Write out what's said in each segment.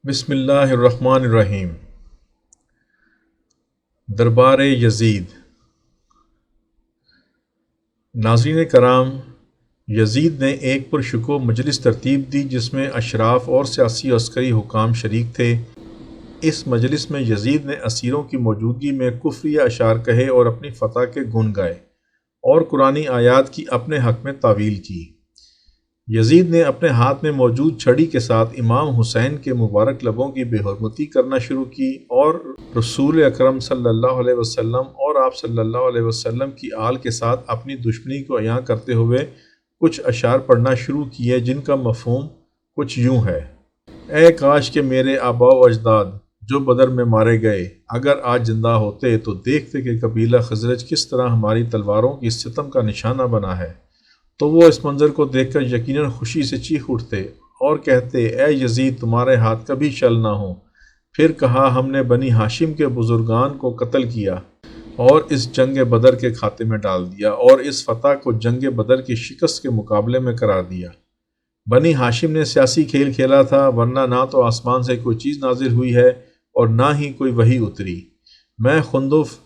بسم اللہ الرحمن الرحیم۔ دربار یزید۔ ناظرین کرام، یزید نے ایک پرشکوہ مجلس ترتیب دی جس میں اشراف اور سیاسی و عسکری حکام شریک تھے۔ اس مجلس میں یزید نے اسیروں کی موجودگی میں کفری اشعار کہے اور اپنی فتح کے گن گائے اور قرآنی آیات کی اپنے حق میں تعویل کی۔ یزید نے اپنے ہاتھ میں موجود چھڑی کے ساتھ امام حسین کے مبارک لبوں کی بے حرمتی کرنا شروع کی اور رسول اکرم صلی اللہ علیہ وسلم اور آپ صلی اللہ علیہ وسلم کی آل کے ساتھ اپنی دشمنی کو عیاں کرتے ہوئے کچھ اشعار پڑھنا شروع کیے جن کا مفہوم کچھ یوں ہے: اے کاش کہ میرے آبا و اجداد جو بدر میں مارے گئے اگر آج زندہ ہوتے تو دیکھتے کہ قبیلہ خزرج کس طرح ہماری تلواروں کی ستم کا نشانہ بنا ہے، تو وہ اس منظر کو دیکھ کر یقیناً خوشی سے چیخ اٹھتے اور کہتے: اے یزید، تمہارے ہاتھ کبھی شل نہ ہوں۔ پھر کہا: ہم نے بنی ہاشم کے بزرگان کو قتل کیا اور اس جنگ بدر کے کھاتے میں ڈال دیا اور اس فتح کو جنگ بدر کی شکست کے مقابلے میں قرار دیا۔ بنی ہاشم نے سیاسی کھیل کھیلا تھا، ورنہ نہ تو آسمان سے کوئی چیز نازل ہوئی ہے اور نہ ہی کوئی وحی اتری۔ میں خندف،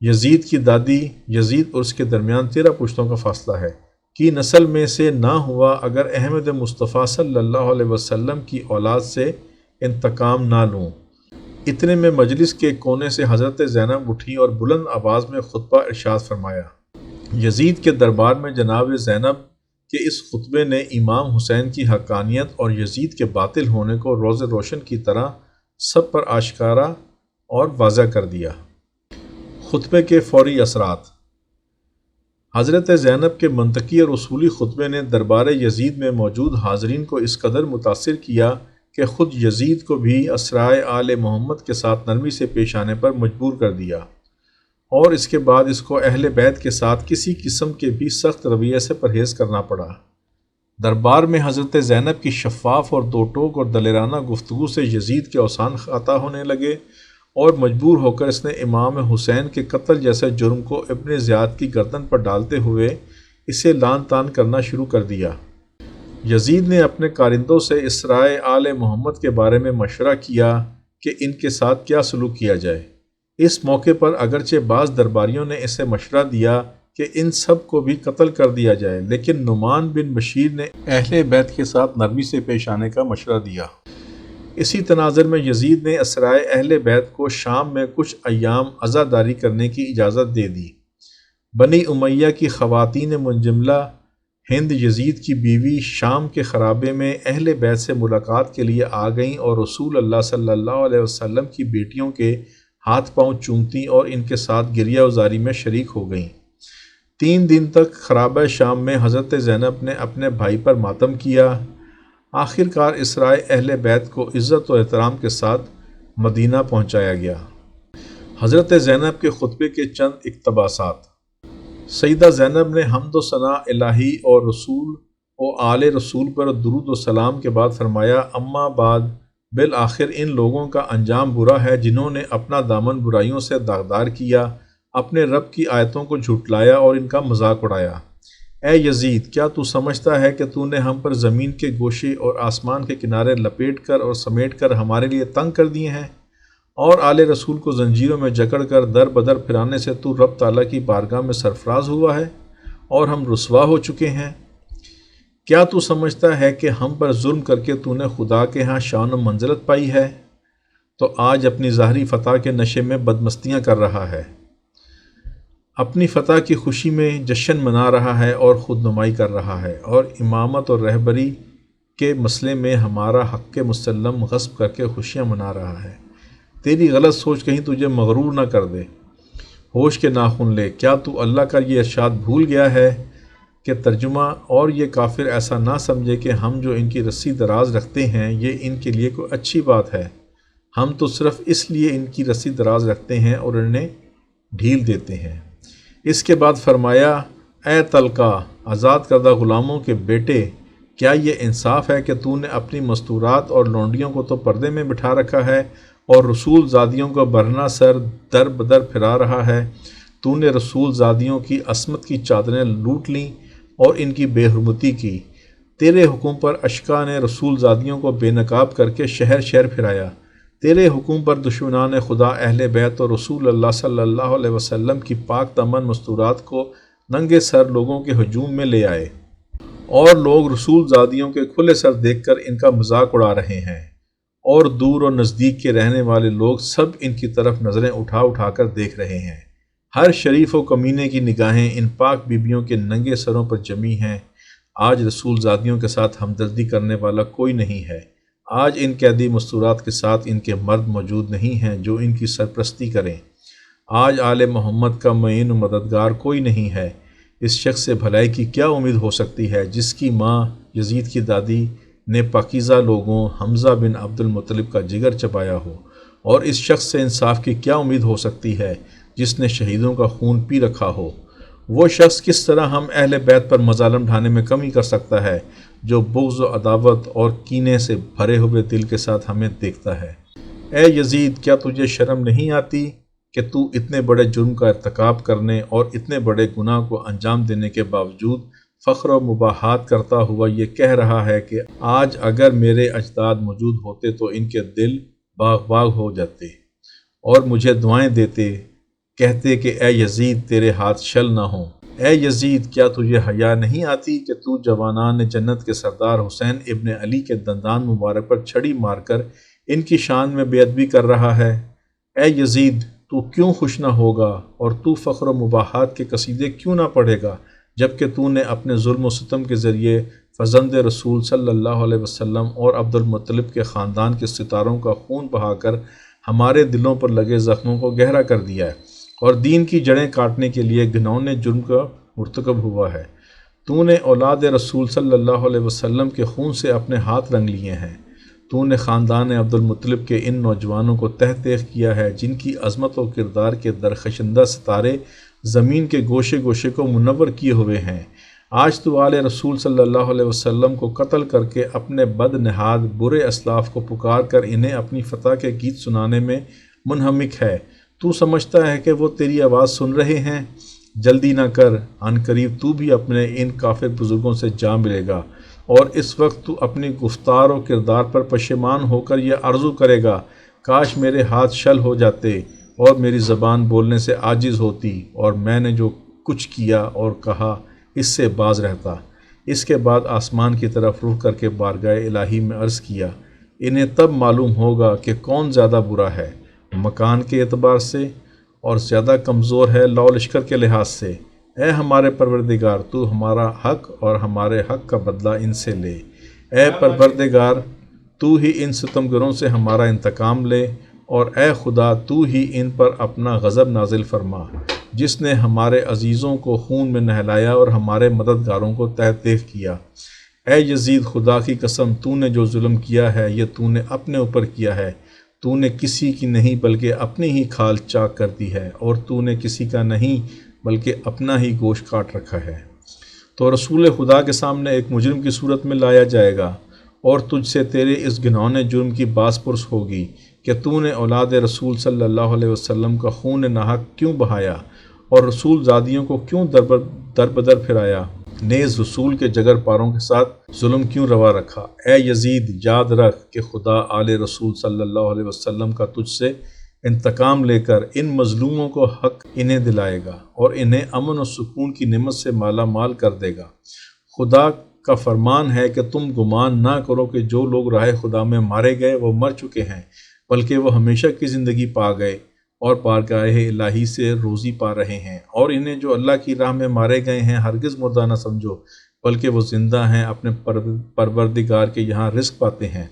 یزید کی دادی، یزید اور اس کے درمیان 13 پشتوں کا فاصلہ ہے، کی نسل میں سے نہ ہوا اگر احمد مصطفیٰ صلی اللہ علیہ وسلم کی اولاد سے انتقام نہ لوں۔ اتنے میں مجلس کے کونے سے حضرت زینب اٹھی اور بلند آواز میں خطبہ ارشاد فرمایا۔ یزید کے دربار میں جناب زینب کے اس خطبے نے امام حسین کی حقانیت اور یزید کے باطل ہونے کو روز روشن کی طرح سب پر آشکارا اور واضح کر دیا۔ خطبے کے فوری اثرات۔ حضرت زینب کے منطقی اور اصولی خطبے نے دربار یزید میں موجود حاضرین کو اس قدر متاثر کیا کہ خود یزید کو بھی اسرائے آل محمد کے ساتھ نرمی سے پیش آنے پر مجبور کر دیا، اور اس کے بعد اس کو اہل بیت کے ساتھ کسی قسم کے بھی سخت رویے سے پرہیز کرنا پڑا۔ دربار میں حضرت زینب کی شفاف اور دو ٹوک اور دلیرانہ گفتگو سے یزید کے اوسان خطا ہونے لگے اور مجبور ہو کر اس نے امام حسین کے قتل جیسے جرم کو ابن زیاد کی گردن پر ڈالتے ہوئے اسے لعن طعن کرنا شروع کر دیا۔ یزید نے اپنے کارندوں سے اسرائے آل محمد کے بارے میں مشورہ کیا کہ ان کے ساتھ کیا سلوک کیا جائے۔ اس موقع پر اگرچہ بعض درباریوں نے اسے مشورہ دیا کہ ان سب کو بھی قتل کر دیا جائے، لیکن نعمان بن بشیر نے اہل بیت کے ساتھ نرمی سے پیش آنے کا مشورہ دیا۔ اسی تناظر میں یزید نے اسرائے اہل بیت کو شام میں کچھ ایام عزاداری کرنے کی اجازت دے دی۔ بنی امیہ کی خواتین منجملہ ہند یزید کی بیوی شام کے خرابے میں اہل بیت سے ملاقات کے لیے آ گئیں اور رسول اللہ صلی اللہ علیہ وسلم کی بیٹیوں کے ہاتھ پاؤں چومتیں اور ان کے ساتھ گریہ وزاری میں شریک ہو گئیں۔ 3 دن تک خرابہ شام میں حضرت زینب نے اپنے بھائی پر ماتم کیا۔ آخر کار اسرائے اہل بیت کو عزت و احترام کے ساتھ مدینہ پہنچایا گیا۔ حضرت زینب کے خطبے کے چند اقتباسات۔ سیدہ زینب نے حمد و ثنا الہی اور رسول و آل رسول پر درود و سلام کے بعد فرمایا: اما بعد، بالآخر ان لوگوں کا انجام برا ہے جنہوں نے اپنا دامن برائیوں سے داغدار کیا، اپنے رب کی آیتوں کو جھٹلایا اور ان کا مذاق اڑایا۔ اے یزید، کیا تو سمجھتا ہے کہ تو نے ہم پر زمین کے گوشے اور آسمان کے کنارے لپیٹ کر اور سمیٹ کر ہمارے لیے تنگ کر دیے ہیں، اور آل رسول کو زنجیروں میں جکڑ کر در بدر پھرانے سے تو رب تعالیٰ کی بارگاہ میں سرفراز ہوا ہے اور ہم رسوا ہو چکے ہیں؟ کیا تو سمجھتا ہے کہ ہم پر ظلم کر کے تو نے خدا کے ہاں شان و منزلت پائی ہے؟ تو آج اپنی ظاہری فتح کے نشے میں بدمستیاں کر رہا ہے، اپنی فتح کی خوشی میں جشن منا رہا ہے اور خود نمائی کر رہا ہے، اور امامت اور رہبری کے مسئلے میں ہمارا حق مسلم غصب کر کے خوشیاں منا رہا ہے۔ تیری غلط سوچ کہیں تجھے مغرور نہ کر دے۔ ہوش کے ناخن لے، کیا تو اللہ کا یہ ارشاد بھول گیا ہے کہ ترجمہ: اور یہ کافر ایسا نہ سمجھے کہ ہم جو ان کی رسی دراز رکھتے ہیں یہ ان کے لیے کوئی اچھی بات ہے، ہم تو صرف اس لیے ان کی رسی دراز رکھتے ہیں اور انہیں ڈھیل دیتے ہیں۔ اس کے بعد فرمایا: اے تلقا، آزاد کردہ غلاموں کے بیٹے، کیا یہ انصاف ہے کہ تو نے اپنی مستورات اور لونڈیوں کو تو پردے میں بٹھا رکھا ہے اور رسول زادیوں کو برہنہ سر در بدر پھرا رہا ہے؟ تو نے رسول زادیوں کی عصمت کی چادریں لوٹ لیں اور ان کی بے حرمتی کی، تیرے حکم پر اشکا نے رسول زادیوں کو بے نقاب کر کے شہر شہر پھرایا۔ تیرے حکم پر دشمنان خدا اہل بیت اور رسول اللہ صلی اللہ علیہ وسلم کی پاک دامن مستورات کو ننگے سر لوگوں کے ہجوم میں لے آئے، اور لوگ رسول زادیوں کے کھلے سر دیکھ کر ان کا مذاق اڑا رہے ہیں، اور دور اور نزدیک کے رہنے والے لوگ سب ان کی طرف نظریں اٹھا اٹھا کر دیکھ رہے ہیں۔ ہر شریف و کمینے کی نگاہیں ان پاک بیبیوں کے ننگے سروں پر جمی ہیں۔ آج رسول زادیوں کے ساتھ ہمدردی کرنے والا کوئی نہیں ہے۔ آج ان قیدی مستورات کے ساتھ ان کے مرد موجود نہیں ہیں جو ان کی سرپرستی کریں۔ آج آل محمد کا معین و مددگار کوئی نہیں ہے۔ اس شخص سے بھلائی کی کیا امید ہو سکتی ہے جس کی ماں یزید کی دادی نے پاکیزہ لوگوں حمزہ بن عبد المطلب کا جگر چبایا ہو، اور اس شخص سے انصاف کی کیا امید ہو سکتی ہے جس نے شہیدوں کا خون پی رکھا ہو۔ وہ شخص کس طرح ہم اہل بیت پر مظالم ڈھانے میں کمی کر سکتا ہے جو بغض و عداوت اور کینے سے بھرے ہوئے دل کے ساتھ ہمیں دیکھتا ہے۔ اے یزید، کیا تجھے شرم نہیں آتی کہ تو اتنے بڑے جرم کا ارتکاب کرنے اور اتنے بڑے گناہ کو انجام دینے کے باوجود فخر و مباحات کرتا ہوا یہ کہہ رہا ہے کہ آج اگر میرے اجداد موجود ہوتے تو ان کے دل باغ باغ ہو جاتے اور مجھے دعائیں دیتے، کہتے کہ اے یزید تیرے ہاتھ شل نہ ہوں۔ اے یزید، کیا تجھے حیا نہیں آتی کہ تو جوانان جنت کے سردار حسین ابن علی کے دندان مبارک پر چھڑی مار کر ان کی شان میں بے ادبی کر رہا ہے؟ اے یزید، تو کیوں خوش نہ ہوگا اور تو فخر و مباحات کے قصیدے کیوں نہ پڑھے گا جبکہ تو نے اپنے ظلم و ستم کے ذریعے فرزند رسول صلی اللہ علیہ وسلم اور عبد المطلب کے خاندان کے ستاروں کا خون بہا کر ہمارے دلوں پر لگے زخموں کو گہرا کر دیا ہے اور دین کی جڑیں کاٹنے کے لیے گھنونے جرم کا مرتکب ہوا ہے۔ تو نے اولاد رسول صلی اللہ علیہ وسلم کے خون سے اپنے ہاتھ رنگ لیے ہیں۔ تو نے خاندان عبد المطلب کے ان نوجوانوں کو تہ تیغ کیا ہے جن کی عظمت و کردار کے درخشندہ ستارے زمین کے گوشے گوشے کو منور کیے ہوئے ہیں۔ آج تو آل رسول صلی اللہ علیہ وسلم کو قتل کر کے اپنے بد نہاد برے اسلاف کو پکار کر انہیں اپنی فتح کے گیت سنانے میں منہمک ہے۔ تو سمجھتا ہے کہ وہ تیری آواز سن رہے ہیں؟ جلدی نہ کر، عن قریب تو بھی اپنے ان کافر بزرگوں سے جا ملے گا، اور اس وقت تو اپنی گفتار و کردار پر پشیمان ہو کر یہ آرزو کرے گا کاش میرے ہاتھ شل ہو جاتے اور میری زبان بولنے سے عاجز ہوتی اور میں نے جو کچھ کیا اور کہا اس سے باز رہتا۔ اس کے بعد آسمان کی طرف رخ کر کے بارگاہ الہی میں عرض کیا، انہیں تب معلوم ہوگا کہ کون زیادہ برا ہے مکان کے اعتبار سے اور زیادہ کمزور ہے لو لشکر کے لحاظ سے۔ اے ہمارے پروردگار، تو ہمارا حق اور ہمارے حق کا بدلہ ان سے لے۔ اے پروردگار، تو ہی ان ستمگروں سے ہمارا انتقام لے، اور اے خدا تو ہی ان پر اپنا غضب نازل فرما جس نے ہمارے عزیزوں کو خون میں نہلایا اور ہمارے مددگاروں کو تہ تیغ کیا۔ اے یزید، خدا کی قسم تو نے جو ظلم کیا ہے یہ تو نے اپنے اوپر کیا ہے۔ تو نے کسی کی نہیں بلکہ اپنی ہی کھال چاک کر دی ہے، اور تو نے کسی کا نہیں بلکہ اپنا ہی گوشت کاٹ رکھا ہے۔ تو رسول خدا کے سامنے ایک مجرم کی صورت میں لایا جائے گا، اور تجھ سے تیرے اس گھنونے جرم کی باز پرس ہوگی کہ تو نے اولاد رسول صلی اللہ علیہ وسلم کا خون ناحق کیوں بہایا اور رسول زادیوں کو کیوں در بدر پھرایا، نیز رسول کے جگر پاروں کے ساتھ ظلم کیوں روا رکھا۔ اے یزید، یاد رکھ کہ خدا آل رسول صلی اللہ علیہ وسلم کا تجھ سے انتقام لے کر ان مظلوموں کو حق انہیں دلائے گا اور انہیں امن و سکون کی نعمت سے مالا مال کر دے گا۔ خدا کا فرمان ہے کہ تم گمان نہ کرو کہ جو لوگ راہ خدا میں مارے گئے وہ مر چکے ہیں، بلکہ وہ ہمیشہ کی زندگی پا گئے اور بارگاہ الہی سے روزی پا رہے ہیں، اور انہیں جو اللہ کی راہ میں مارے گئے ہیں ہرگز مردہ نہ سمجھو، بلکہ وہ زندہ ہیں، اپنے پروردگار کے یہاں رزق پاتے ہیں۔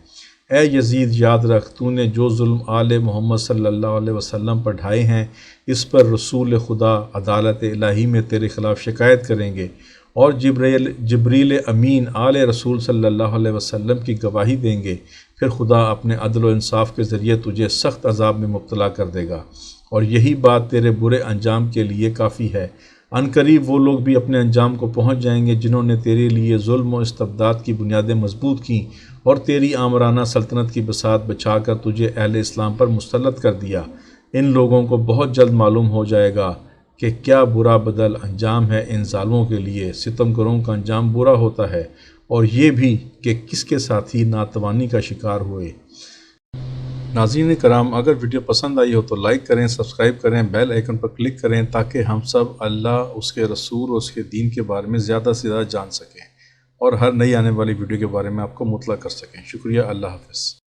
اے یزید، یاد رکھ تو نے جو ظلم آل محمد صلی اللہ علیہ وسلم پر ڈھائے ہیں اس پر رسول خدا عدالت الہی میں تیرے خلاف شکایت کریں گے، اور جبریل امین آل رسول صلی اللہ علیہ وسلم کی گواہی دیں گے۔ پھر خدا اپنے عدل و انصاف کے ذریعے تجھے سخت عذاب میں مبتلا کر دے گا، اور یہی بات تیرے برے انجام کے لیے کافی ہے۔ عن قریب وہ لوگ بھی اپنے انجام کو پہنچ جائیں گے جنہوں نے تیرے لیے ظلم و استبداد کی بنیادیں مضبوط کیں اور تیری آمرانہ سلطنت کی بساط بچھا کر تجھے اہل اسلام پر مسلط کر دیا۔ ان لوگوں کو بہت جلد معلوم ہو جائے گا کہ کیا برا بدل انجام ہے ان ظالموں کے لیے۔ ستم گروں کا انجام برا ہوتا ہے، اور یہ بھی کہ کس کے ساتھی ناتوانی کا شکار ہوئے۔ ناظرین کرام، اگر ویڈیو پسند آئی ہو تو لائک کریں، سبسکرائب کریں، بیل آئیکن پر کلک کریں تاکہ ہم سب اللہ، اس کے رسول اور اس کے دین کے بارے میں زیادہ سے زیادہ جان سکیں اور ہر نئی آنے والی ویڈیو کے بارے میں آپ کو مطلع کر سکیں۔ شکریہ، اللہ حافظ۔